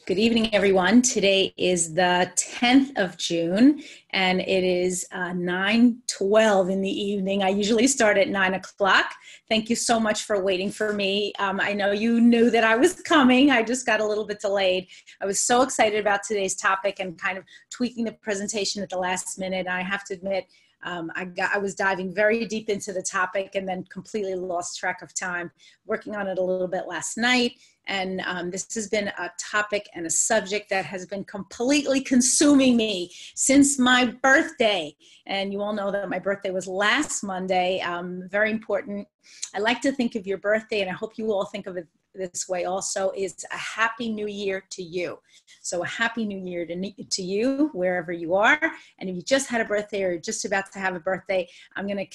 Good evening, everyone. Today is the 10th of June, and it is 9:12 in the evening. I usually start at 9 o'clock. Thank you so much for waiting for me. I know you knew that I was coming. I just got a little bit delayed. I was so excited about today's topic and kind of tweaking the presentation at the last minute. I have to admit, I was diving very deep into the topic and then completely lost track of time, working on it a little bit last night. And this has been a topic and a subject that has been completely consuming me since my birthday. And you all know that my birthday was last Monday. Very important. I like to think of your birthday, and I hope you all think of it this way also, is a happy new year to you. So a happy new year to you, wherever you are. And if you just had a birthday or you're just about to have a birthday, I'm gonna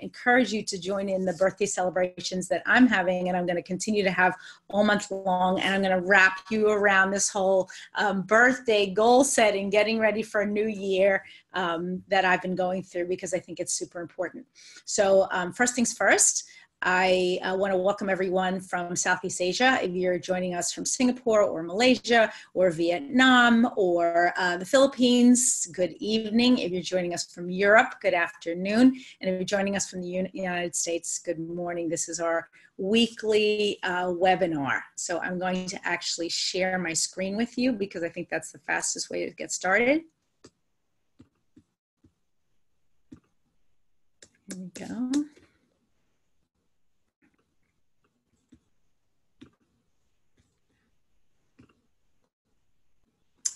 encourage you to join in the birthday celebrations that I'm having, and I'm gonna continue to have all month long. And I'm gonna wrap you around this whole birthday goal setting, getting ready for a new year that I've been going through, because I think it's super important. So first things first, I want to welcome everyone from Southeast Asia. If you're joining us from Singapore or Malaysia or Vietnam or the Philippines, good evening. If you're joining us from Europe, good afternoon. And if you're joining us from the United States, good morning. This is our weekly webinar. So I'm going to actually share my screen with you because I think that's the fastest way to get started. Here we go.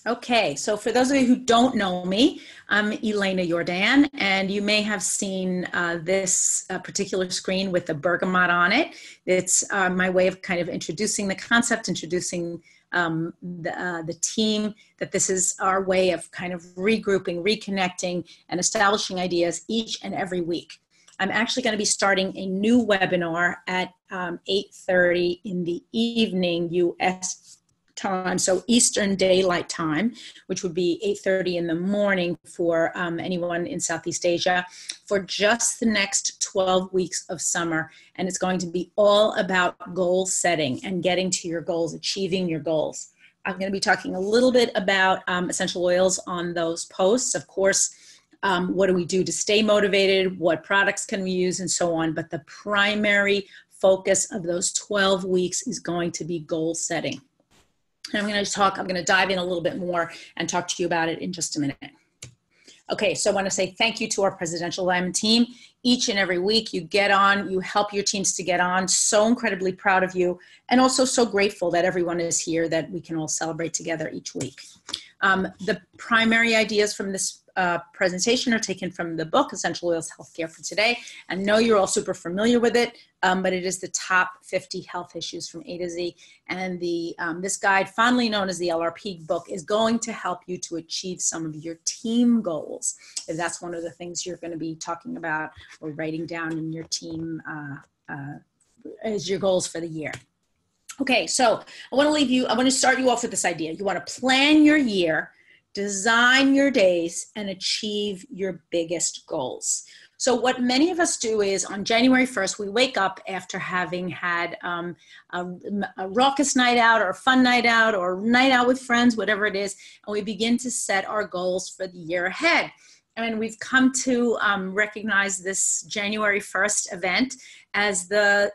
Okay, so for those of you who don't know me, I'm Elena Jordan, and you may have seen this particular screen with the bergamot on it. It's my way of kind of introducing the concept, introducing the team, that this is our way of kind of regrouping, reconnecting, and establishing ideas each and every week. I'm actually going to be starting a new webinar at 8:30 in the evening US time, so Eastern Daylight Time, which would be 8:30 in the morning for anyone in Southeast Asia, for just the next 12 weeks of summer. And it's going to be all about goal setting and getting to your goals, achieving your goals. I'm going to be talking a little bit about essential oils on those posts. Of course, what do we do to stay motivated? What products can we use, and so on. But the primary focus of those 12 weeks is going to be goal setting. And I'm going to dive in a little bit more and talk to you about it in just a minute. Okay, so I want to say thank you to our Presidential Alignment team. Each and every week you get on, you help your teams to get on. So incredibly proud of you, and also so grateful that everyone is here, that we can all celebrate together each week. The primary ideas from this presentation are taken from the book, Essential Oils Healthcare for Today. I know you're all super familiar with it, but it is the top 50 health issues from A to Z. And this guide, fondly known as the LRP book, is going to help you to achieve some of your team goals, if that's one of the things you're going to be talking about or writing down in your team as your goals for the year. Okay, so I want to start you off with this idea. You want to plan your year, design your days, and achieve your biggest goals. So what many of us do is on January 1st, we wake up after having had a raucous night out or a fun night out or night out with friends, whatever it is, and we begin to set our goals for the year ahead. And we've come to recognize this January 1st event as the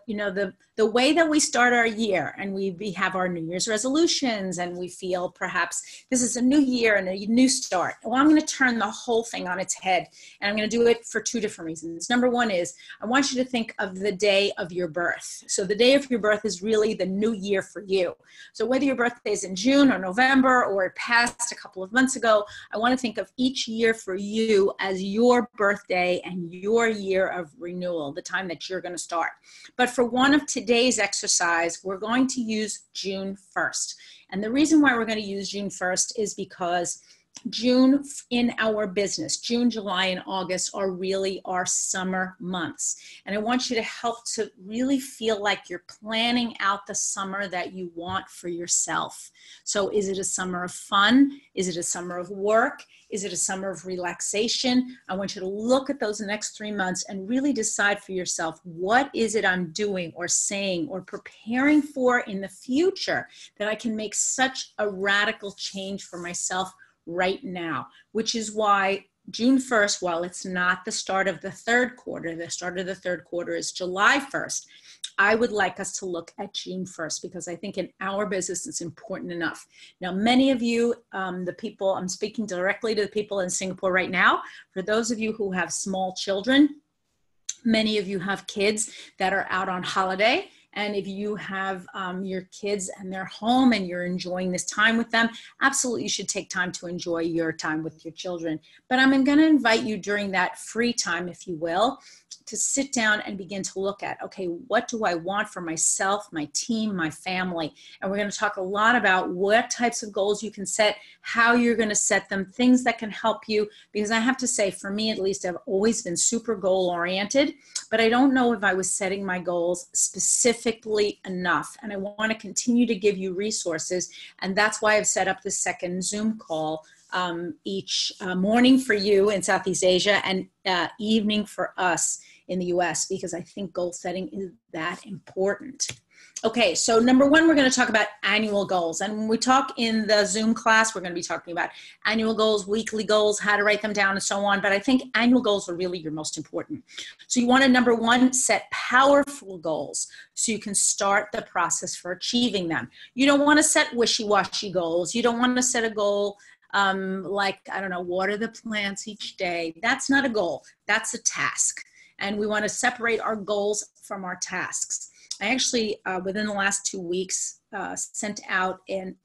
way that we start our year, and we have our New Year's resolutions, and we feel perhaps this is a new year and a new start. Well, I'm going to turn the whole thing on its head, and I'm going to do it for two different reasons. Number one is I want you to think of the day of your birth. So the day of your birth is really the new year for you. So whether your birthday is in June or November or it passed a couple of months ago, I want to think of each year for you as your birthday and your year of renewal, the time that you're going to start. But for one of today's exercise, we're going to use June 1st. And the reason why we're going to use June 1st is because June in our business, June, July, and August are really our summer months. And I want you to help to really feel like you're planning out the summer that you want for yourself. So is it a summer of fun? Is it a summer of work? Is it a summer of relaxation? I want you to look at those next 3 months and really decide for yourself, what is it I'm doing or saying or preparing for in the future that I can make such a radical change for myself right now, which is why June 1st, while it's not the start of the third quarter, the start of the third quarter is July 1st. I would like us to look at June 1st because I think in our business it's important enough. Now, many of you, the people, I'm speaking directly to the people in Singapore right now. For those of you who have small children, many of you have kids that are out on holiday. And if you have your kids and they're home and you're enjoying this time with them, absolutely you should take time to enjoy your time with your children. But I'm going to invite you during that free time, if you will, to sit down and begin to look at, okay, what do I want for myself, my team, my family? And we're going to talk a lot about what types of goals you can set, how you're going to set them, things that can help you. Because I have to say, for me at least, I've always been super goal oriented, but I don't know if I was setting my goals specifically enough. And I want to continue to give you resources. And that's why I've set up the second Zoom call each morning for you in Southeast Asia and evening for us in the US, because I think goal setting is that important. Okay, so number one, we're going to talk about annual goals. And when we talk in the Zoom class, we're going to be talking about annual goals, weekly goals, how to write them down, and so on. But I think annual goals are really your most important. So you want to, number one, set powerful goals so you can start the process for achieving them. You don't want to set wishy-washy goals. You don't want to set a goal like, I don't know, water the plants each day. That's not a goal. That's a task. And we want to separate our goals from our tasks. I actually, within the last 2 weeks, sent out an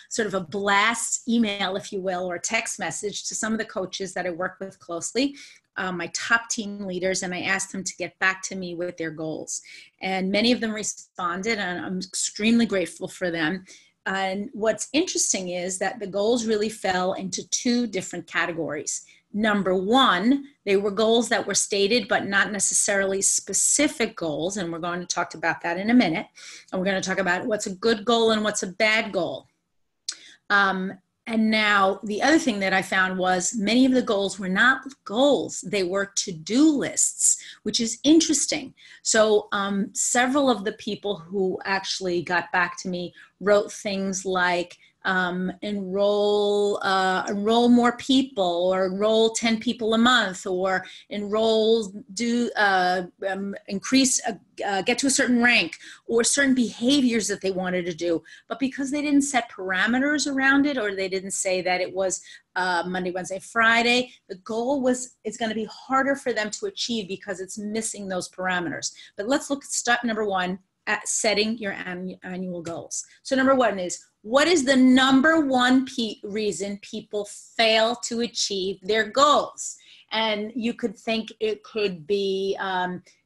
sort of a blast email, if you will, or a text message to some of the coaches that I work with closely, my top team leaders, and I asked them to get back to me with their goals. And many of them responded, and I'm extremely grateful for them. And what's interesting is that the goals really fell into two different categories. Number one, they were goals that were stated, but not necessarily specific goals. And we're going to talk about that in a minute. And we're going to talk about what's a good goal and what's a bad goal. And now the other thing that I found was many of the goals were not goals. They were to-do lists, which is interesting. So several of the people who actually got back to me wrote things like, enroll more people, or enroll 10 people a month, or enroll, increase, get to a certain rank, or certain behaviors that they wanted to do. But because they didn't set parameters around it, or they didn't say that it was Monday, Wednesday, Friday, the goal was, it's going to be harder for them to achieve because it's missing those parameters. But let's look at step number one, at setting your annual goals. So number one is, what is the number one reason people fail to achieve their goals? And you could think it could be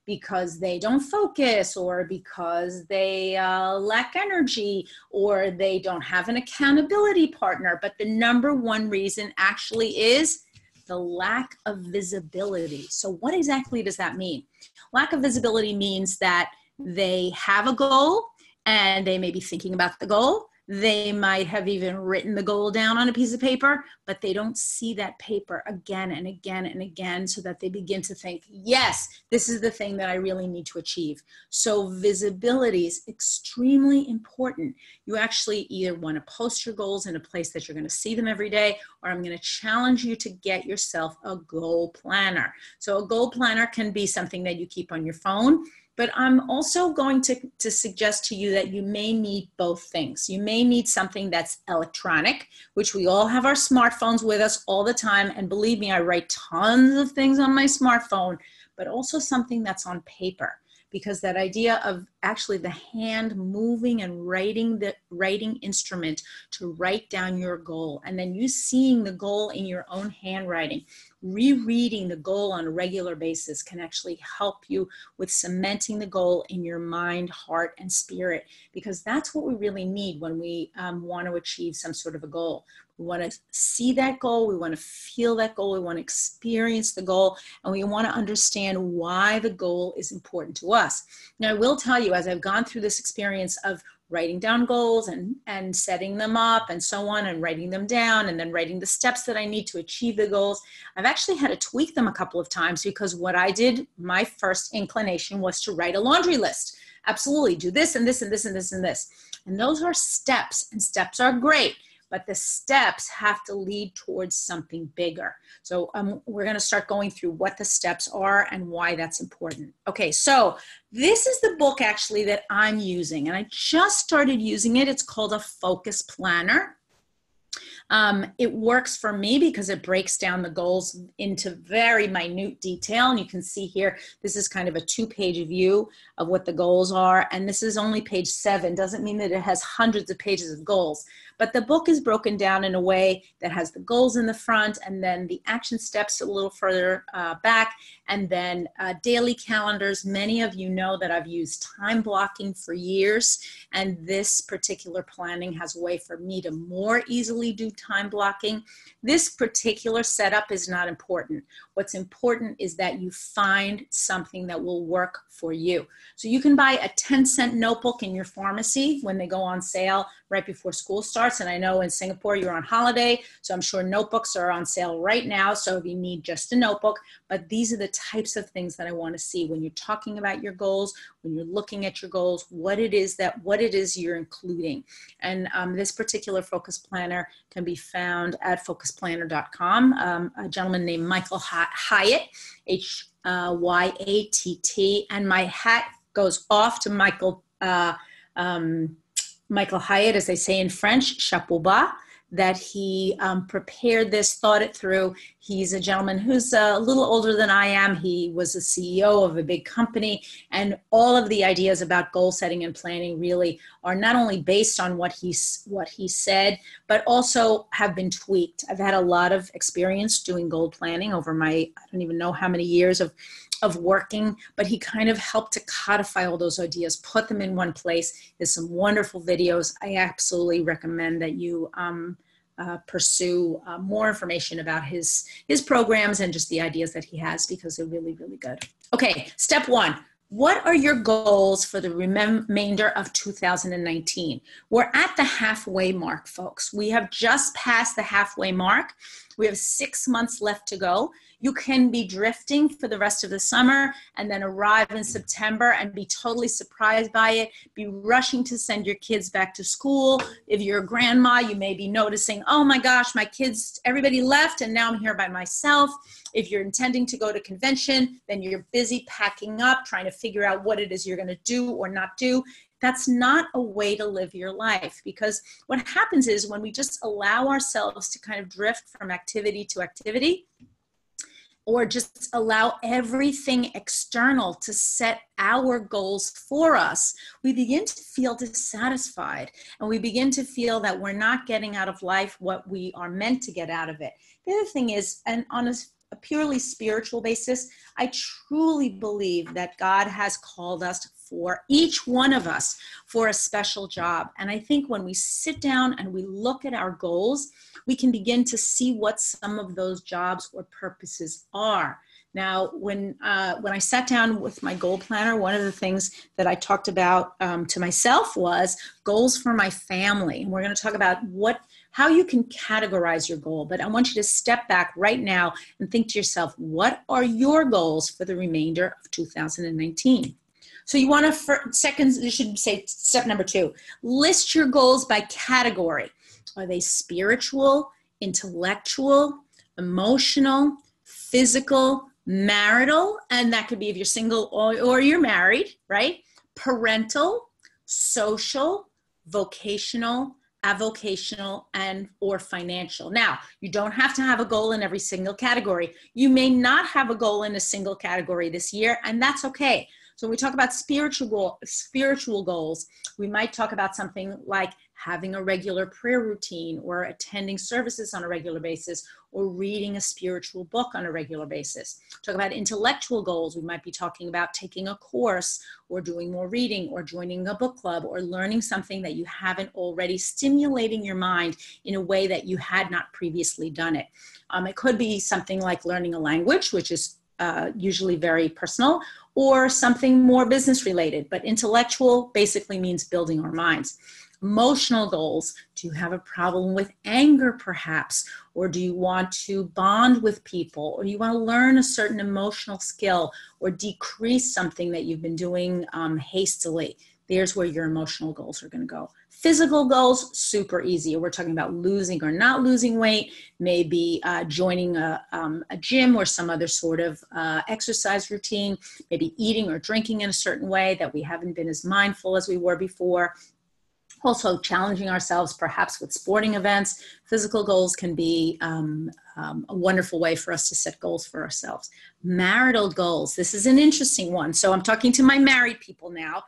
because they don't focus, or because they lack energy, or they don't have an accountability partner. But the number one reason actually is the lack of visibility. So what exactly does that mean? Lack of visibility means that they have a goal and they may be thinking about the goal. They might have even written the goal down on a piece of paper, but they don't see that paper again and again and again, so that they begin to think, yes, this is the thing that I really need to achieve. So visibility is extremely important. You actually either want to post your goals in a place that you're going to see them every day, or I'm going to challenge you to get yourself a goal planner. So a goal planner can be something that you keep on your phone. But I'm also going to suggest to you that you may need both things. You may need something that's electronic, which we all have our smartphones with us all the time. And believe me, I write tons of things on my smartphone, but also something that's on paper. Because that idea of actually the hand moving and writing the writing instrument to write down your goal. And then you seeing the goal in your own handwriting, rereading the goal on a regular basis can actually help you with cementing the goal in your mind, heart, and spirit, because that's what we really need when we want to achieve some sort of a goal. We want to see that goal, we want to feel that goal, we want to experience the goal, and we want to understand why the goal is important to us. Now, I will tell you, as I've gone through this experience of writing down goals and setting them up and so on, and writing them down and then writing the steps that I need to achieve the goals, I've actually had to tweak them a couple of times, because what I did, my first inclination was to write a laundry list. Absolutely, do this and this and this and this and this. And those are steps, and steps are great, but the steps have to lead towards something bigger. So we're going to start going through what the steps are and why that's important. Okay, so this is the book actually that I'm using, and I just started using it. It's called a Focus Planner. It works for me because it breaks down the goals into very minute detail. And you can see here, this is kind of a 2-page view of what the goals are. And this is only page 7. Doesn't mean that it has hundreds of pages of goals. But the book is broken down in a way that has the goals in the front, and then the action steps a little further back, and then daily calendars. Many of you know that I've used time blocking for years, and this particular planning has a way for me to more easily do time blocking. This particular setup is not important. What's important is that you find something that will work for you. So you can buy a 10-cent notebook in your pharmacy when they go on sale right before school starts. And I know in Singapore you're on holiday, so I'm sure notebooks are on sale right now. So if you need just a notebook, but these are the types of things that I want to see when you're talking about your goals, when you're looking at your goals, what it is you're including. And this particular focus planner can be found at focusplanner.com. A gentleman named Michael Hyatt, Hyatt, and my hat goes off to Michael Hyatt, as they say in French, chapeau bas, that he prepared this, thought it through. He's a gentleman who's a little older than I am. He was a CEO of a big company, and all of the ideas about goal setting and planning really are not only based on what he said, but also have been tweaked. I've had a lot of experience doing goal planning over my, I don't even know how many years of working, but he kind of helped to codify all those ideas, put them in one place. There's some wonderful videos. I absolutely recommend that you pursue more information about his programs and just the ideas that he has, because they're really, really good. Okay, step 1. What are your goals for the remainder of 2019? We're at the halfway mark, folks. We have just passed the halfway mark. We have 6 months left to go. You can be drifting for the rest of the summer and then arrive in September and be totally surprised by it, be rushing to send your kids back to school. If you're a grandma, you may be noticing, oh my gosh, my kids, everybody left and now I'm here by myself. If you're intending to go to convention, then you're busy packing up, trying to figure out what it is you're going to do or not do. That's not a way to live your life, because what happens is when we just allow ourselves to kind of drift from activity to activity, or just allow everything external to set our goals for us, we begin to feel dissatisfied, and we begin to feel that we're not getting out of life what we are meant to get out of it. The other thing is, and on a purely spiritual basis, I truly believe that God has called us, for each one of us, for a special job. And I think when we sit down and we look at our goals, we can begin to see what some of those jobs or purposes are. Now, when I sat down with my goal planner, one of the things that I talked about to myself was goals for my family. And we're going to talk about how you can categorize your goal. But I want you to step back right now and think to yourself, what are your goals for the remainder of 2019? So you want to, you should say step number 2, list your goals by category. Are they spiritual, intellectual, emotional, physical, marital? And that could be if you're single or you're married, right? Parental, social, vocational, avocational, and or financial. Now, you don't have to have a goal in every single category. You may not have a goal in a single category this year, and that's okay. So when we talk about spiritual goals, we might talk about something like having a regular prayer routine, or attending services on a regular basis, or reading a spiritual book on a regular basis. Talk about intellectual goals. We might be talking about taking a course, or doing more reading, or joining a book club, or learning something that you haven't already, stimulating your mind in a way that you had not previously done it. It could be something like learning a language, which is usually very personal, or something more business related. But intellectual basically means building our minds. Emotional goals: do you have a problem with anger perhaps? Or do you want to bond with people? Or do you want to learn a certain emotional skill, or decrease something that you've been doing hastily? There's where your emotional goals are going to go. Physical goals, super easy. We're talking about losing or not losing weight, maybe joining a gym or some other sort of exercise routine, maybe eating or drinking in a certain way that we haven't been as mindful as we were before. Also challenging ourselves perhaps with sporting events. Physical goals can be a wonderful way for us to set goals for ourselves. Marital goals, this is an interesting one. So I'm talking to my married people now,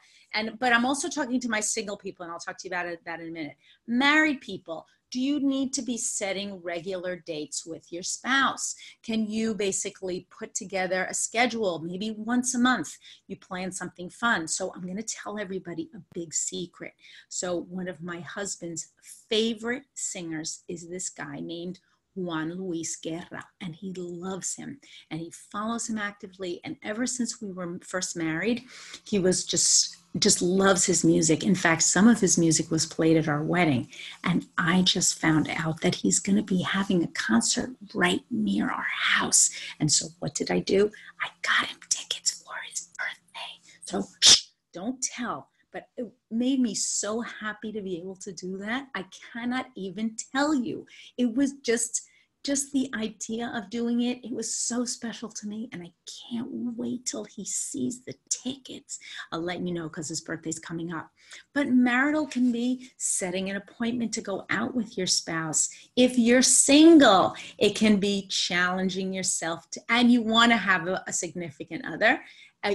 but I'm also talking to my single people, and I'll talk to you about that in a minute. Married people, do you need to be setting regular dates with your spouse? Can you basically put together a schedule, maybe once a month, you plan something fun? So I'm going to tell everybody a big secret. So one of my husband's favorite singers is this guy named Juan Luis Guerra, and he loves him and he follows him actively. And ever since we were first married, he was just loves his music. In fact, some of his music was played at our wedding. And I just found out that he's going to be having a concert right near our house. And so what did I do? I got him tickets for his birthday. So don't tell. But it made me so happy to be able to do that. I cannot even tell you. It was just the idea of doing it. It was so special to me, and I can't wait till he sees the tickets. I'll let you know because his birthday's coming up. But marital can be setting an appointment to go out with your spouse. If you're single, it can be challenging yourself and you want to have a significant other.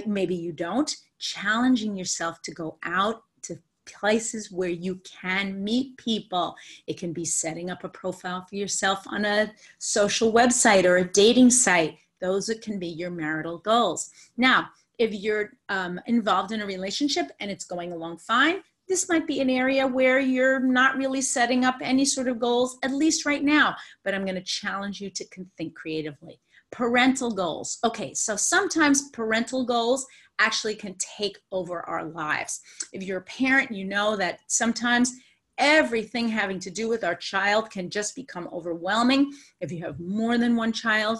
Maybe you don't. Challenging yourself to go out to places where you can meet people. It can be setting up a profile for yourself on a social website or a dating site. Those can be your marital goals. Now, if you're involved in a relationship and it's going along fine, this might be an area where you're not really setting up any sort of goals, at least right now, but I'm going to challenge you to think creatively. Parental goals. Okay, so sometimes parental goals actually can take over our lives. If you're a parent, you know that sometimes everything having to do with our child can just become overwhelming. If you have more than one child,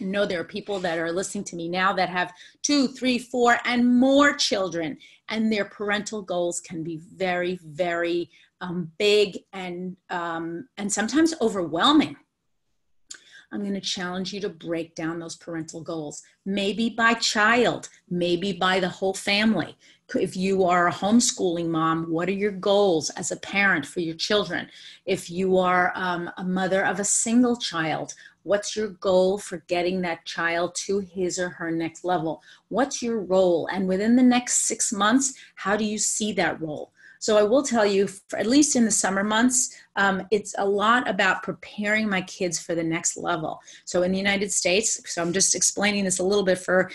I know there are people that are listening to me now that have 2, 3, 4, and more children, and their parental goals can be very, very big and sometimes overwhelming. I'm going to challenge you to break down those parental goals, maybe by child, maybe by the whole family. If you are a homeschooling mom, what are your goals as a parent for your children? If you are a mother of a single child, what's your goal for getting that child to his or her next level? What's your role? And within the next 6 months, how do you see that role? So I will tell you, at least in the summer months, it's a lot about preparing my kids for the next level. So in the United States, so I'm just explaining this a little bit for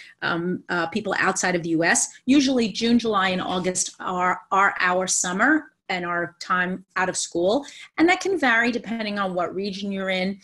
people outside of the US, usually June, July, and August are our summer and our time out of school. And that can vary depending on what region you're in.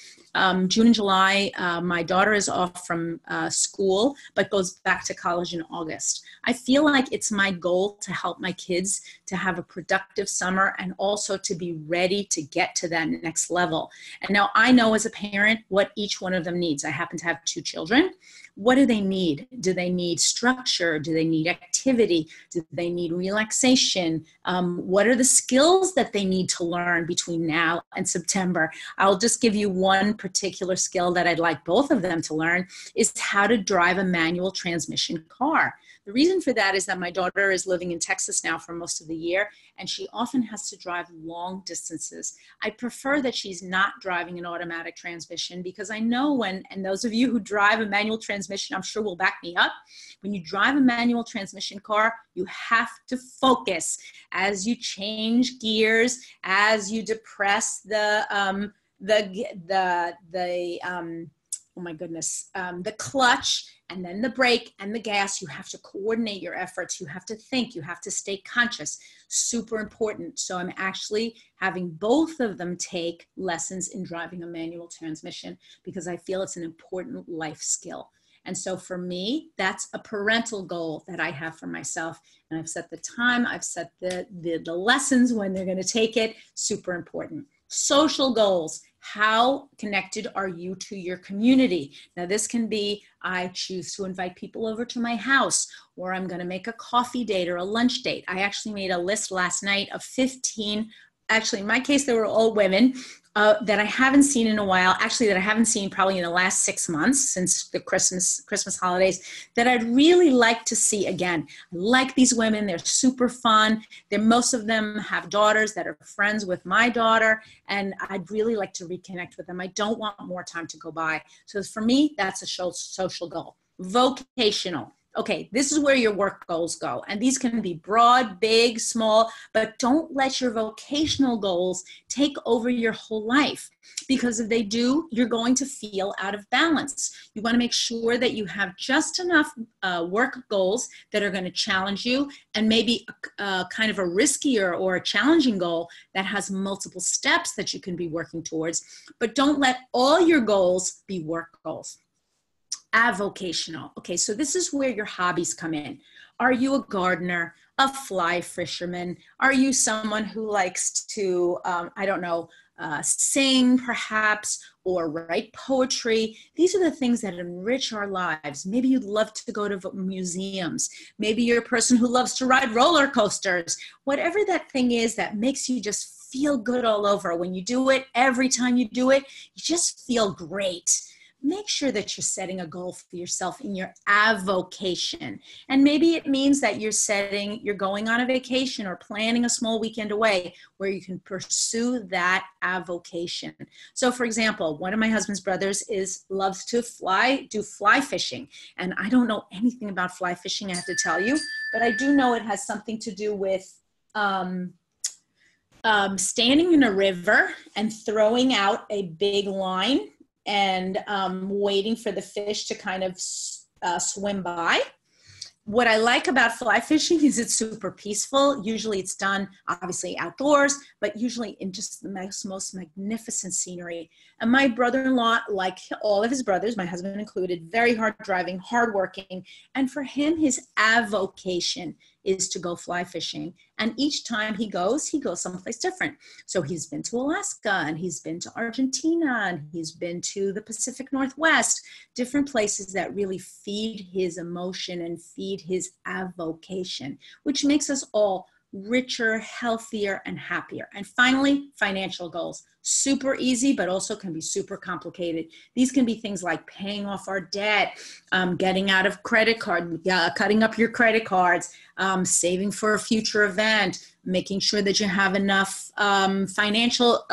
June and July, my daughter is off from school, but goes back to college in August. I feel like it's my goal to help my kids to have a productive summer and also to be ready to get to that next level. And now I know as a parent what each one of them needs. I happen to have 2 children. What do they need? Do they need structure? Do they need activity? Do they need relaxation? What are the skills that they need to learn between now and September? I'll just give you one particular skill that I'd like both of them to learn is how to drive a manual transmission car. The reason for that is that my daughter is living in Texas now for most of the year, and she often has to drive long distances. I prefer that she's not driving an automatic transmission, because I know when, and those of you who drive a manual transmission, I'm sure will back me up, when you drive a manual transmission car, you have to focus as you change gears, as you depress the clutch, and then the brake and the gas. You have to coordinate your efforts. You have to think, you have to stay conscious. Super important. So I'm actually having both of them take lessons in driving a manual transmission, because I feel it's an important life skill. And so for me, that's a parental goal that I have for myself. And I've set the time, I've set the lessons when they're going to take it. Super important. Social goals. How connected are you to your community? Now, this can be, I choose to invite people over to my house, or I'm going to make a coffee date or a lunch date. I actually made a list last night of 15, actually in my case, they were all women, that I haven't seen in a while, actually that I haven't seen probably in the last 6 months since the Christmas holidays, that I'd really like to see again. I like these women. They're super fun. Most of them have daughters that are friends with my daughter, and I'd really like to reconnect with them. I don't want more time to go by. So for me, that's a social goal. Vocational. Okay, this is where your work goals go. And these can be broad, big, small, but don't let your vocational goals take over your whole life, because if they do, you're going to feel out of balance. You want to make sure that you have just enough work goals that are going to challenge you, and maybe kind of a riskier or a challenging goal that has multiple steps that you can be working towards. But don't let all your goals be work goals. Avocational. Okay, so this is where your hobbies come in. Are you a gardener, a fly fisherman? Are you someone who likes to, sing perhaps, or write poetry? These are the things that enrich our lives. Maybe you'd love to go to museums. Maybe you're a person who loves to ride roller coasters. Whatever that thing is that makes you just feel good all over. When you do it, every time you do it, you just feel great. Make sure that you're setting a goal for yourself in your avocation. And maybe it means that you're going on a vacation or planning a small weekend away where you can pursue that avocation. So for example, one of my husband's brothers loves to do fly fishing. And I don't know anything about fly fishing, I have to tell you, but I do know it has something to do with standing in a river and throwing out a big line and waiting for the fish to kind of swim by. What I like about fly fishing is it's super peaceful. Usually it's done obviously outdoors, but usually in just the most magnificent scenery. And my brother-in-law, like all of his brothers, my husband included, very hard driving, hard working. And for him, his avocation is to go fly fishing. And each time he goes someplace different. So he's been to Alaska, and he's been to Argentina, and he's been to the Pacific Northwest, different places that really feed his emotion and feed his avocation, which makes us all richer, healthier, and happier. And finally, financial goals. Super easy, but also can be super complicated. These can be things like paying off our debt, getting out of credit card, cutting up your credit cards, saving for a future event, making sure that you have enough financial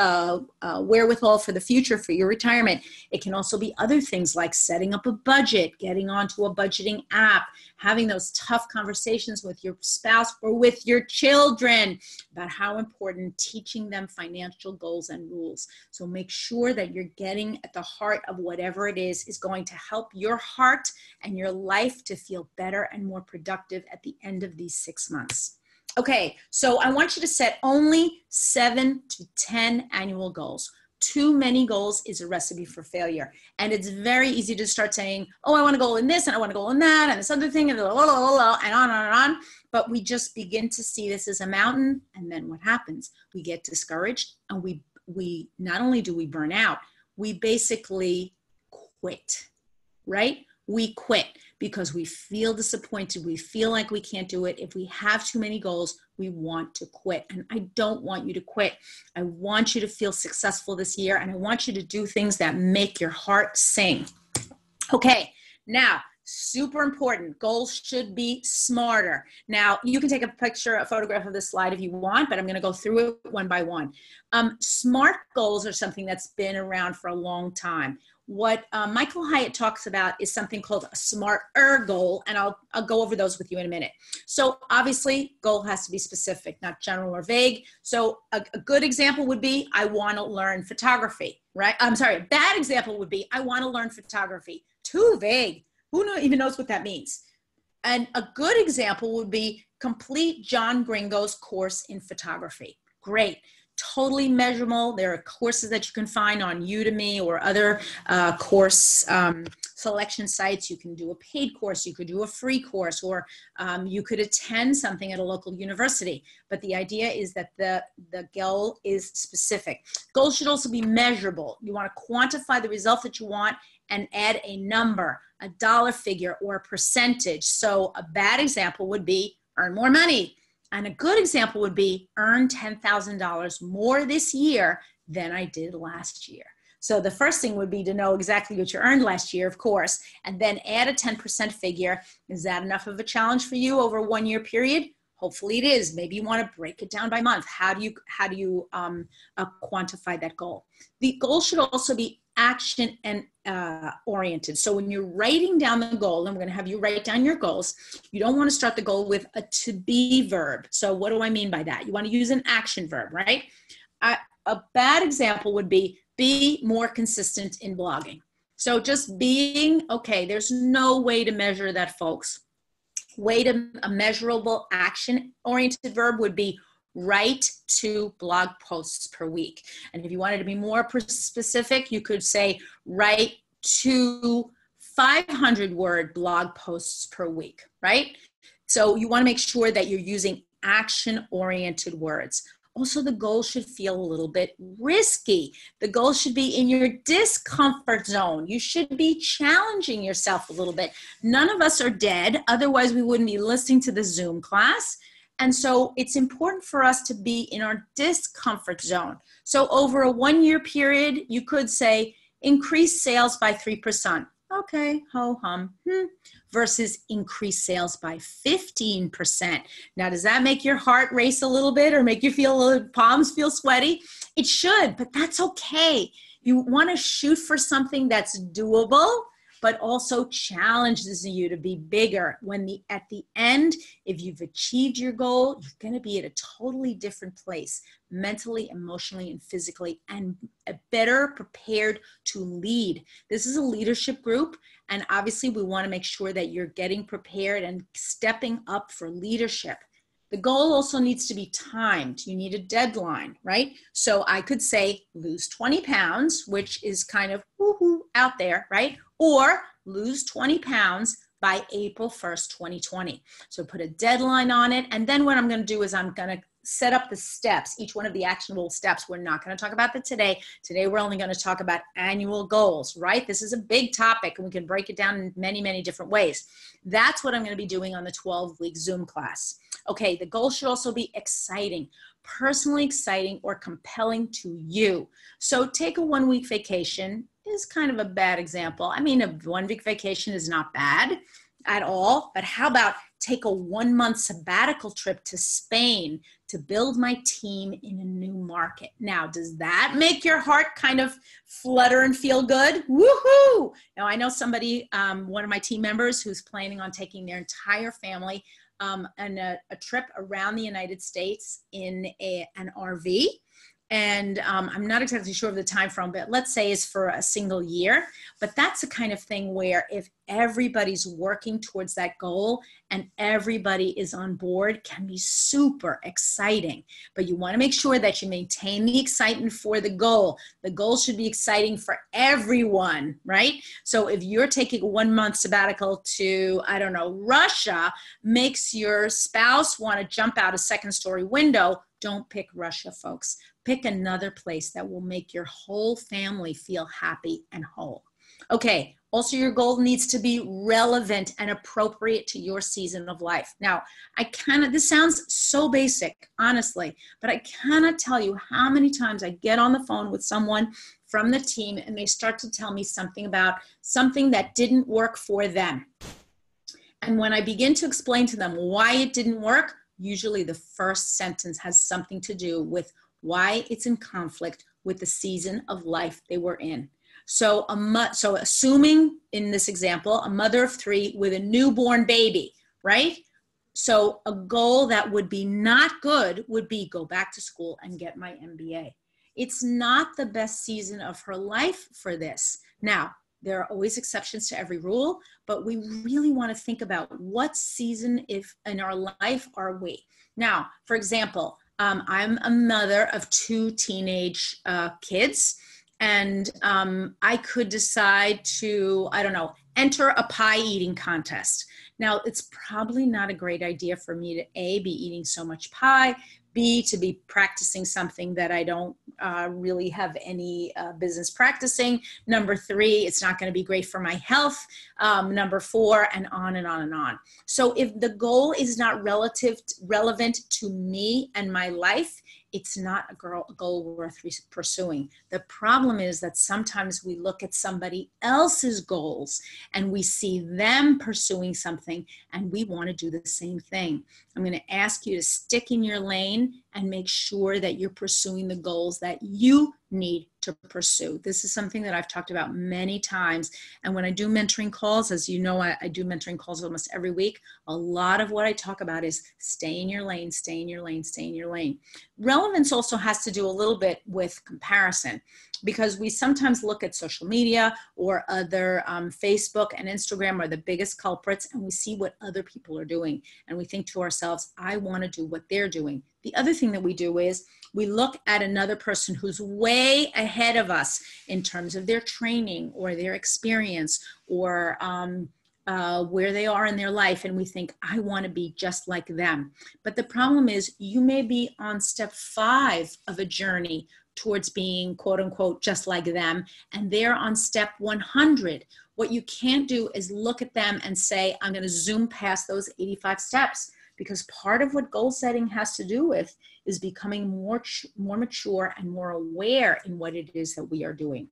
wherewithal for the future, for your retirement. It can also be other things like setting up a budget, getting onto a budgeting app, having those tough conversations with your spouse or with your children about how important teaching them financial goals and rules. So make sure that you're getting at the heart of whatever it is going to help your heart and your life to feel better and more productive at the end of these 6 months. Okay, so I want you to set only 7 to 10 annual goals. Too many goals is a recipe for failure. And it's very easy to start saying, oh, I want to go in this, and I want to go in that, and this other thing, and blah, blah, blah, blah, and on and on. But we just begin to see this as a mountain. And then what happens? We get discouraged, and we not only do we burn out, we basically quit, right? We quit because we feel disappointed. We feel like we can't do it. If we have too many goals, we want to quit. And I don't want you to quit. I want you to feel successful this year, and I want you to do things that make your heart sing. Okay, now Super important. Goals should be smarter. Now, you can take a photograph of this slide if you want, but I'm going to go through it one by one. Smart goals are something that's been around for a long time. What Michael Hyatt talks about is something called a smarter goal, and I'll go over those with you in a minute. So obviously, goal has to be specific, not general or vague. So a good example would be, I want to learn photography, right? I'm sorry, a bad example would be, I want to learn photography. Too vague. Who even knows what that means? And a good example would be complete John Gringo's course in photography. Great. Totally measurable. There are courses that you can find on Udemy or other course selection sites. You can do a paid course, you could do a free course, or you could attend something at a local university. But the idea is that the goal is specific. Goals should also be measurable. You want to quantify the result that you want and add a number, a dollar figure, or a percentage. So a bad example would be earn more money. And a good example would be earn $10,000 more this year than I did last year. So the first thing would be to know exactly what you earned last year, of course, and then add a 10% figure. Is that enough of a challenge for you over a 1 year period? Hopefully it is. Maybe you want to break it down by month. How do you quantify that goal? The goal should also be action and oriented. So when you're writing down the goal, and we're going to have you write down your goals, you don't want to start the goal with a to be verb. So what do I mean by that? You want to use an action verb, right? A bad example would be more consistent in blogging. So just being, okay, there's no way to measure that, folks. A measurable action-oriented verb would be write 2 blog posts per week. And if you wanted to be more specific, you could say write 2 500-word blog posts per week, right? So you want to make sure that you're using action-oriented words. Also, the goal should feel a little bit risky. The goal should be in your discomfort zone. You should be challenging yourself a little bit. None of us are dead. Otherwise, we wouldn't be listening to the Zoom class. And so it's important for us to be in our discomfort zone. So over a 1 year period, you could say, increase sales by 3%. Okay, ho-hum. Versus increase sales by 15%. Now, does that make your heart race a little bit or make you feel palms feel sweaty? It should, but that's okay. You want to shoot for something that's doable, but also challenges you to be bigger. At the end, if you've achieved your goal, you're going to be at a totally different place, mentally, emotionally, and physically, and better prepared to lead. This is a leadership group, and obviously we want to make sure that you're getting prepared and stepping up for leadership. The goal also needs to be timed. You need a deadline, right? So I could say lose 20 pounds, which is kind of woohoo out there, right? Or lose 20 pounds by April 1st, 2020. So put a deadline on it. And then what I'm going to do is I'm going to set up the steps, each one of the actionable steps. We're not going to talk about that today. Today, we're only going to talk about annual goals, right? This is a big topic and we can break it down in many, many different ways. That's what I'm going to be doing on the 12-week Zoom class. Okay, the goal should also be exciting, personally exciting or compelling to you. So take a 1 week vacation is kind of a bad example. I mean, a 1 week vacation is not bad at all, but how about take a 1 month sabbatical trip to Spain to build my team in a new market? Now, does that make your heart kind of flutter and feel good? Woohoo! Now, I know somebody, one of my team members who's planning on taking their entire family on a trip around the United States in an RV. And I'm not exactly sure of the time frame, but let's say it's for a single year. But that's the kind of thing where if everybody's working towards that goal and everybody is on board, can be super exciting. But you want to make sure that you maintain the excitement for the goal. The goal should be exciting for everyone, right? So if you're taking a 1 month sabbatical to, I don't know, Russia, makes your spouse want to jump out a second-story window, don't pick Russia, folks. Pick another place that will make your whole family feel happy and whole. Okay, also your goal needs to be relevant and appropriate to your season of life. Now, this sounds so basic, honestly, but I cannot tell you how many times I get on the phone with someone from the team and they start to tell me something about something that didn't work for them. And when I begin to explain to them why it didn't work, usually the first sentence has something to do with why it's in conflict with the season of life they were in. So, so assuming in this example, a mother of 3 with a newborn baby, right? So a goal that would be not good would be go back to school and get my MBA. It's not the best season of her life for this. Now, there are always exceptions to every rule, but we really want to think about what season if in our life are we. Now, for example, I'm a mother of 2 teenage kids, and I could decide to, I don't know, enter a pie eating contest. Now, it's probably not a great idea for me to A, be eating so much pie, B, to be practicing something that I don't really have any business practicing. Number 3, it's not going to be great for my health. Number 4, and on and on and on. So if the goal is not relevant to me and my life, it's not a goal worth pursuing. The problem is that sometimes we look at somebody else's goals and we see them pursuing something and we want to do the same thing. I'm going to ask you to stick in your lane and make sure that you're pursuing the goals that you need to pursue. This is something that I've talked about many times. And when I do mentoring calls, as you know, I do mentoring calls almost every week. A lot of what I talk about is stay in your lane, stay in your lane, stay in your lane. Relevance also has to do a little bit with comparison, because we sometimes look at social media or other Facebook and Instagram are the biggest culprits, and we see what other people are doing. And we think to ourselves, I want to do what they're doing. The other thing that we do is we look at another person who's way ahead of us in terms of their training or their experience or where they are in their life, and we think, I want to be just like them. But the problem is you may be on step 5 of a journey towards being quote unquote just like them, and they're on step 100. What you can't do is look at them and say, I'm going to zoom past those 85 steps, because part of what goal setting has to do with is becoming more mature and more aware in what it is that we are doing.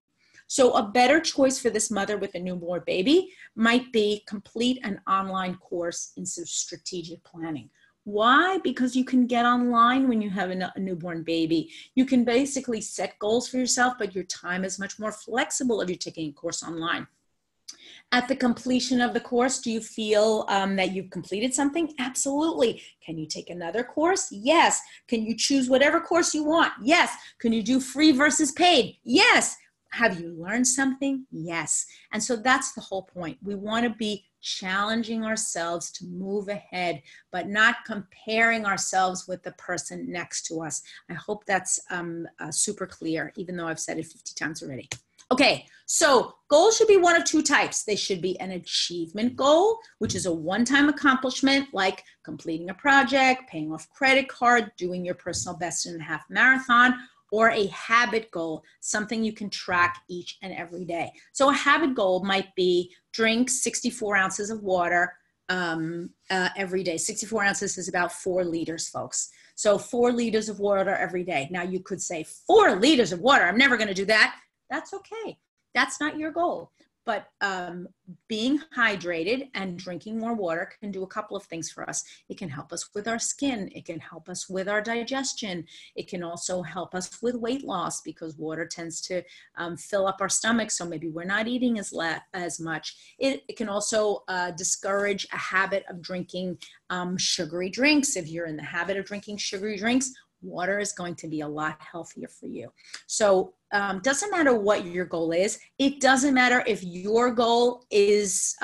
So a better choice for this mother with a newborn baby might be complete an online course in strategic planning. Why? Because you can get online when you have a newborn baby. You can basically set goals for yourself, but your time is much more flexible if you're taking a course online. At the completion of the course, do you feel that you've completed something? Absolutely. Can you take another course? Yes. Can you choose whatever course you want? Yes. Can you do free versus paid? Yes. Have you learned something? Yes. And so that's the whole point. We want to be challenging ourselves to move ahead, but not comparing ourselves with the person next to us. I hope that's super clear, even though I've said it 50 times already. Okay, so goals should be one of 2 types. They should be an achievement goal, which is a one-time accomplishment like completing a project, paying off credit card, doing your personal best in a half marathon, or a habit goal, something you can track each and every day. So a habit goal might be drink 64 ounces of water every day. 64 ounces is about 4 liters, folks. So 4 liters of water every day. Now you could say 4 liters of water, I'm never gonna do that. That's okay. That's not your goal. But being hydrated and drinking more water can do a couple of things for us. It can help us with our skin. It can help us with our digestion. It can also help us with weight loss, because water tends to fill up our stomach, so maybe we're not eating as much. It can also discourage a habit of drinking sugary drinks. If you're in the habit of drinking sugary drinks, water is going to be a lot healthier for you. So doesn't matter what your goal is. It doesn't matter if your goal is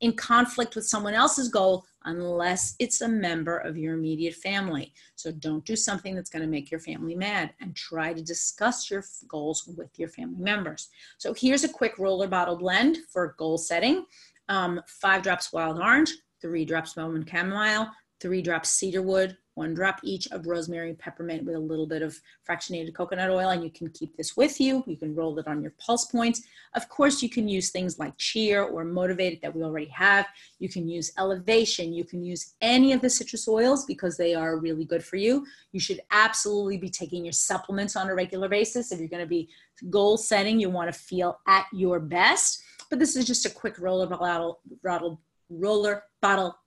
in conflict with someone else's goal, unless it's a member of your immediate family. So don't do something that's going to make your family mad, and try to discuss your goals with your family members. So here's a quick roller bottle blend for goal setting. 5 drops wild orange, 3 drops lemon chamomile, 3 drops cedarwood, 1 drop each of rosemary and peppermint with a little bit of fractionated coconut oil, and you can keep this with you. You can roll it on your pulse points. Of course, you can use things like Cheer or Motivated that we already have. You can use Elevation. You can use any of the citrus oils because they are really good for you. You should absolutely be taking your supplements on a regular basis. If you're going to be goal setting, you want to feel at your best. But this is just a quick roller bottle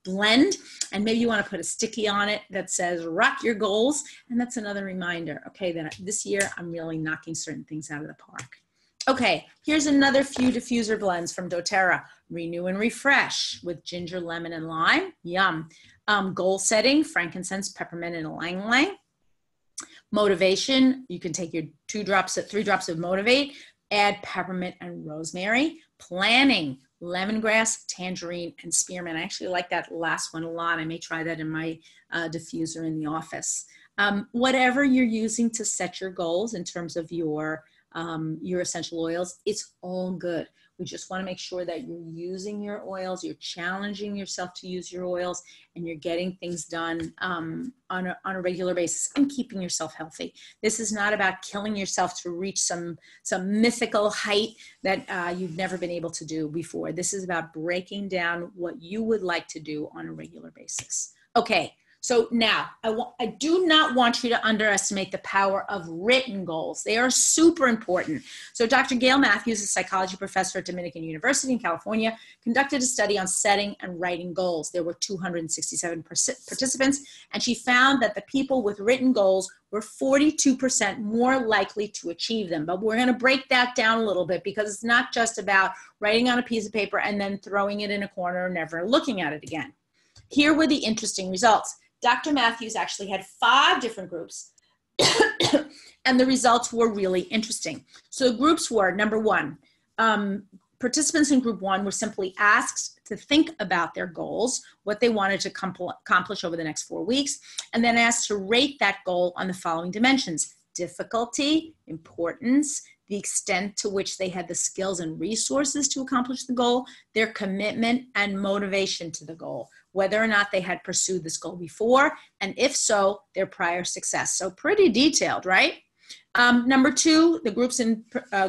blend, and maybe you want to put a sticky on it that says rock your goals, and that's another reminder, okay, that this year I'm really knocking certain things out of the park. Okay, here's another few diffuser blends from doTERRA. Renew and Refresh with ginger, lemon, and lime. Yum. Goal setting, frankincense, peppermint, and ylang ylang. Motivation, you can take your 3 drops of Motivate, add peppermint and rosemary. Planning, lemongrass, tangerine, and spearmint. I actually like that last one a lot. I may try that in my diffuser in the office. Whatever you're using to set your goals in terms of your essential oils, it's all good. We just want to make sure that you're using your oils, you're challenging yourself to use your oils, and you're getting things done on a regular basis and keeping yourself healthy. This is not about killing yourself to reach some mythical height that you've never been able to do before. This is about breaking down what you would like to do on a regular basis. Okay. So now, I do not want you to underestimate the power of written goals. They are super important. So Dr. Gail Matthews, a psychology professor at Dominican University in California, conducted a study on setting and writing goals. There were 267 participants, and she found that the people with written goals were 42% more likely to achieve them. But we're going to break that down a little bit because it's not just about writing on a piece of paper and then throwing it in a corner and never looking at it again. Here were the interesting results. Dr. Matthews actually had 5 different groups, and the results were really interesting. So the groups were, number 1, participants in group 1 were simply asked to think about their goals, what they wanted to accomplish over the next 4 weeks, and then asked to rate that goal on the following dimensions: difficulty, importance, the extent to which they had the skills and resources to accomplish the goal, their commitment and motivation to the goal, whether or not they had pursued this goal before, and if so, their prior success. So pretty detailed, right? Number 2, the groups in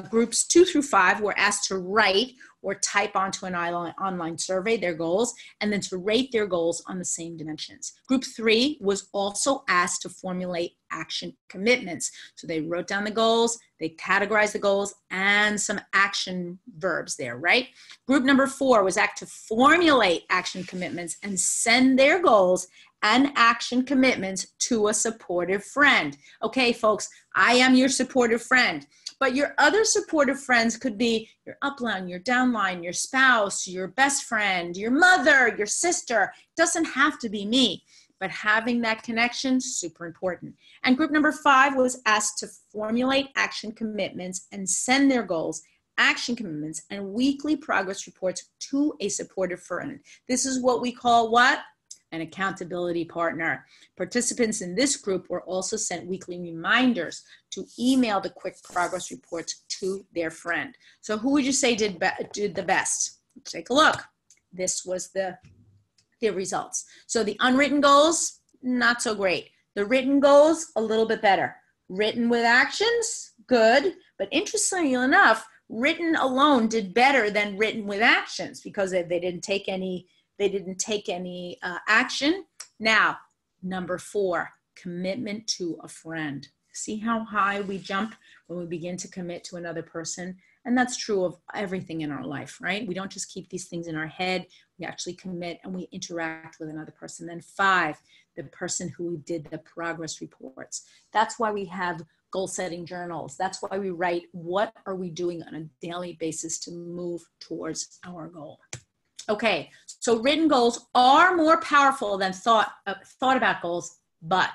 groups 2 through 5 were asked to write or type onto an online survey their goals, and then to rate their goals on the same dimensions. Group 3 was also asked to formulate action commitments. So they wrote down the goals, they categorized the goals, and some action verbs there, right? Group number 4 was asked to formulate action commitments and send their goals and action commitments to a supportive friend. Okay, folks, I am your supportive friend, but your other supportive friends could be your upline, your downline, your spouse, your best friend, your mother, your sister. It doesn't have to be me, but having that connection is super important. And group number 5 was asked to formulate action commitments and send their goals, action commitments, and weekly progress reports to a supportive friend. This is what we call what? An accountability partner. Participants in this group were also sent weekly reminders to email the quick progress reports to their friend. So who would you say did the best? Let's take a look. This was the results. So the unwritten goals, not so great. The written goals, a little bit better. Written with actions, good. But interestingly enough, written alone did better than written with actions because they didn't take any action. Now, number 4, commitment to a friend. See how high we jump when we begin to commit to another person? And that's true of everything in our life, right? We don't just keep these things in our head. We actually commit and we interact with another person. Then 5, the person who did the progress reports. That's why we have goal-setting journals. That's why we write, what are we doing on a daily basis to move towards our goal? Okay, so written goals are more powerful than thought about goals, but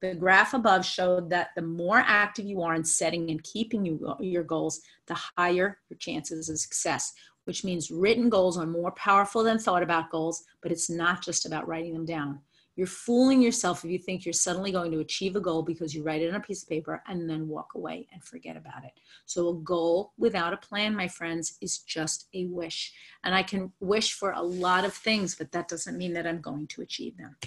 the graph above showed that the more active you are in setting and keeping your goals, the higher your chances of success, which means written goals are more powerful than thought about goals, but it's not just about writing them down. You're fooling yourself if you think you're suddenly going to achieve a goal because you write it on a piece of paper and then walk away and forget about it. So a goal without a plan, my friends, is just a wish. And I can wish for a lot of things, but that doesn't mean that I'm going to achieve them.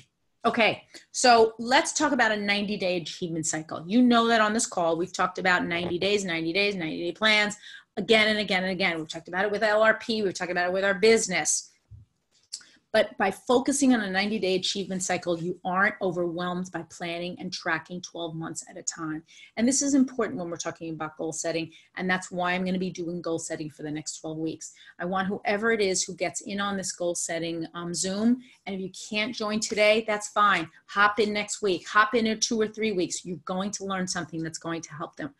Okay, so let's talk about a 90-day achievement cycle. You know that on this call, we've talked about 90 days, 90 days, 90-day plans again and again and again. We've talked about it with LRP. We've talked about it with our business. But by focusing on a 90-day achievement cycle, you aren't overwhelmed by planning and tracking 12 months at a time. And this is important when we're talking about goal setting. And that's why I'm going to be doing goal setting for the next 12 weeks. I want whoever it is who gets in on this goal setting Zoom. And if you can't join today, that's fine. Hop in next week. Hop in 2 or 3 weeks. You're going to learn something that's going to help them.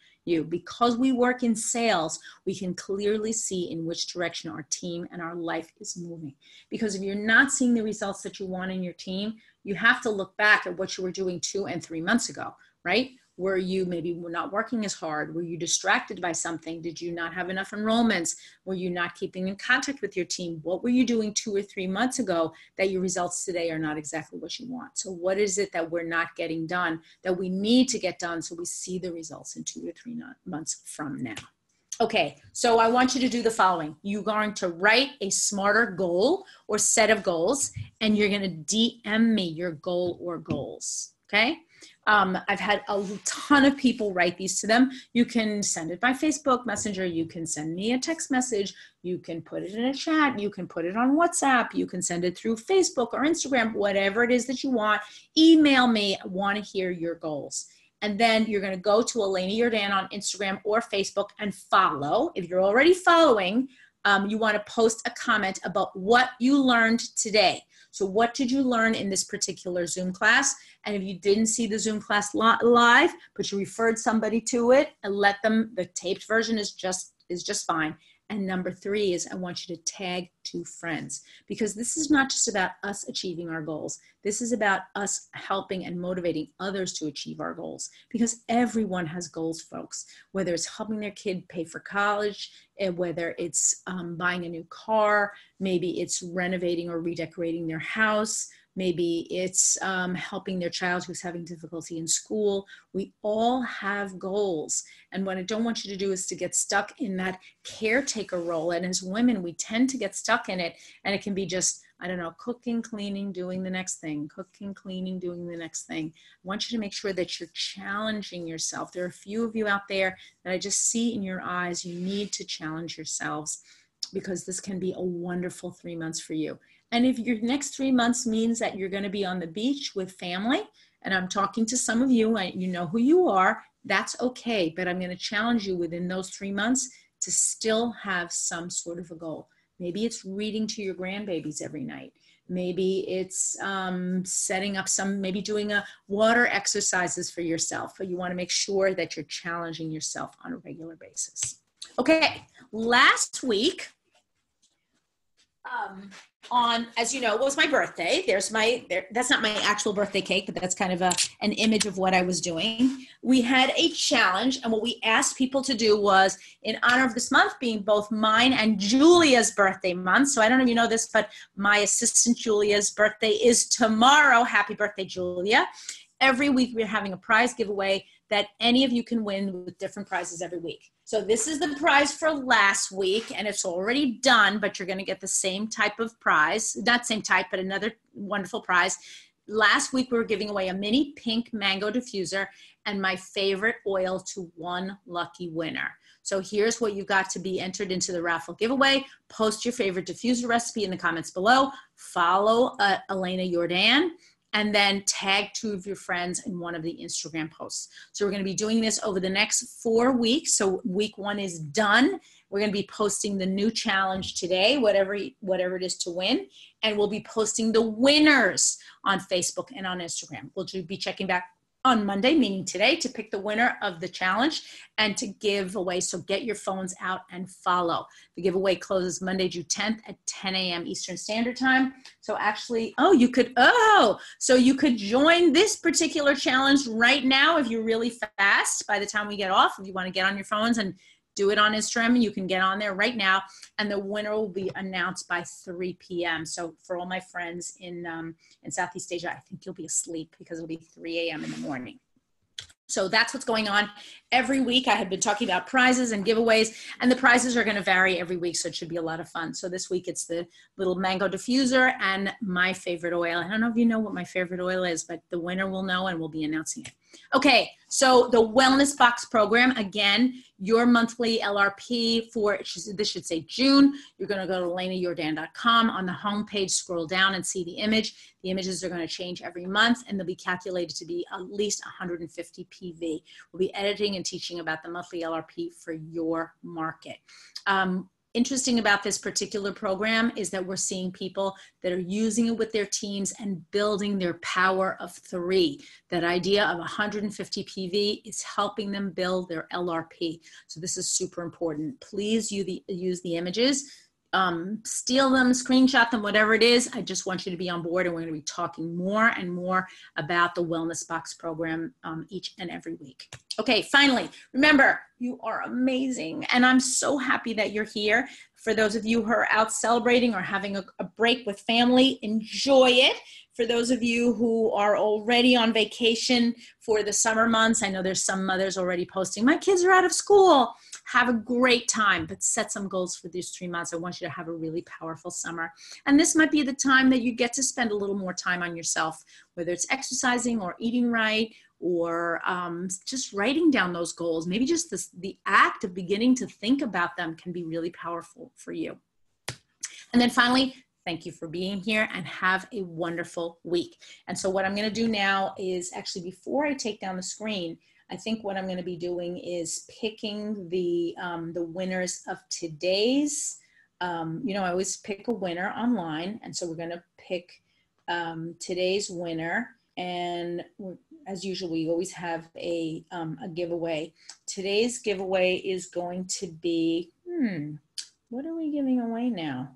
Because we work in sales, we can clearly see in which direction our team and our life is moving. Because if you're not seeing the results that you want in your team, you have to look back at what you were doing 2 and 3 months ago, right? Were you maybe not working as hard? Were you distracted by something? Did you not have enough enrollments? Were you not keeping in contact with your team? What were you doing 2 or 3 months ago that your results today are not exactly what you want? So what is it that we're not getting done that we need to get done so we see the results in 2 or 3 months from now? Okay, so I want you to do the following. You're going to write a smarter goal or set of goals, and you're going to DM me your goal or goals, okay? I've had a ton of people write these to them. You can send it by Facebook Messenger. You can send me a text message. You can put it in a chat. You can put it on WhatsApp. You can send it through Facebook or Instagram, whatever it is that you want. Email me. I want to hear your goals. And then you're going to go to Elena Yordan on Instagram or Facebook and follow. If you're already following, you want to post a comment about what you learned today. So what did you learn in this particular Zoom class? And if you didn't see the Zoom class live, but you referred somebody to it, and let them, the taped version is just fine. And number 3 is I want you to tag 2 friends, because this is not just about us achieving our goals. This is about us helping and motivating others to achieve our goals, because everyone has goals, folks, whether it's helping their kid pay for college, whether it's buying a new car, maybe it's renovating or redecorating their house, maybe it's helping their child who's having difficulty in school. We all have goals. And what I don't want you to do is to get stuck in that caretaker role. And as women, we tend to get stuck in it. And it can be just, I don't know, cooking, cleaning, doing the next thing, cooking, cleaning, doing the next thing. I want you to make sure that you're challenging yourself. There are a few of you out there that I just see in your eyes. You need to challenge yourselves, because this can be a wonderful 3 months for you. And if your next 3 months means that you're going to be on the beach with family, and I'm talking to some of you, you know who you are, that's okay. But I'm going to challenge you within those 3 months to still have some sort of a goal. Maybe it's reading to your grandbabies every night. Maybe it's setting up maybe doing a water exercises for yourself. But you want to make sure that you're challenging yourself on a regular basis. Okay, last week, as you know, it was my birthday. That's not my actual birthday cake, but that's kind of an image of what I was doing. We had a challenge, and what we asked people to do was, in honor of this month being both mine and Julia's birthday month. So I don't know if you know this, but my assistant Julia's birthday is tomorrow. Happy birthday, Julia. Every week we're having a prize giveaway that any of you can win with different prizes every week. So this is the prize for last week, and it's already done, but you're going to get the same type of prize. Not same type, but another wonderful prize. Last week, we were giving away a mini pink mango diffuser and my favorite oil to 1 lucky winner. So here's what you got to be entered into the raffle giveaway. Post your favorite diffuser recipe in the comments below. Follow Elena Yordan, and then tag 2 of your friends in one of the Instagram posts. So we're going to be doing this over the next 4 weeks. So week 1 is done. We're going to be posting the new challenge today, whatever it is to win. And we'll be posting the winners on Facebook and on Instagram. We'll be checking back on Monday, meaning today, to pick the winner of the challenge and to give away. So get your phones out and follow. The giveaway closes Monday, June 10th at 10 a.m. Eastern Standard Time. So actually, so you could join this particular challenge right now if you're really fast by the time we get off. If you want to get on your phones and do it on Instagram, you can get on there right now, and the winner will be announced by 3 p.m. So for all my friends in Southeast Asia, I think you'll be asleep because it'll be 3 a.m. in the morning. So that's what's going on every week. I had been talking about prizes and giveaways, and the prizes are going to vary every week, so it should be a lot of fun. So this week it's the little mango diffuser and my favorite oil. I don't know if you know what my favorite oil is, but the winner will know and we'll be announcing it. Okay, so the Wellness Box program, again, your monthly LRP for, this should say June. You're going to go to ElenaJordan.com. On the homepage, scroll down and see the image. The images are going to change every month, and they'll be calculated to be at least 150 PV. We'll be editing and teaching about the monthly LRP for your market. Interesting about this particular program is that we're seeing people that are using it with their teams and building their power of 3. That idea of 150 PV is helping them build their LRP. So this is super important. Please use the images. Steal them, screenshot them, whatever it is. I just want you to be on board, and we're going to be talking more and more about the Wellness Box program each and every week. Okay, finally, remember, you are amazing, and I'm so happy that you're here. For those of you who are out celebrating or having a break with family, enjoy it. For those of you who are already on vacation for the summer months, I know there's some mothers already posting, my kids are out of school. Have a great time, but set some goals for these 3 months. I want you to have a really powerful summer. And this might be the time that you get to spend a little more time on yourself, whether it's exercising or eating right, or just writing down those goals. Maybe just the act of beginning to think about them can be really powerful for you. And then finally, thank you for being here, and have a wonderful week. And so what I'm going to do now is, actually, before I take down the screen, I think what I'm going to be doing is picking the winners of today's, I always pick a winner online. And so we're going to pick today's winner. And as usual, we always have a giveaway. Today's giveaway is going to be, what are we giving away now?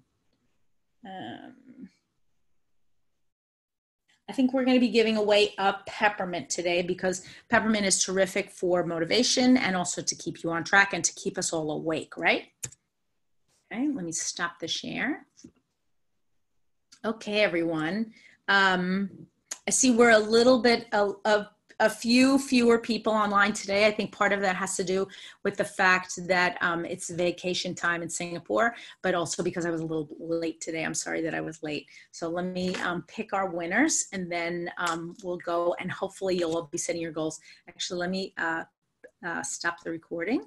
I think we're going to be giving away a peppermint today, because peppermint is terrific for motivation and also to keep you on track and to keep us all awake, right? Okay, let me stop the share. Okay, everyone. I see we're a little bit of a few fewer people online today. I think part of that has to do with the fact that it's vacation time in Singapore, but also because I was a little late today. I'm sorry that I was late. So let me pick our winners, and then we'll go, and hopefully you'll all be setting your goals. Actually, let me stop the recording.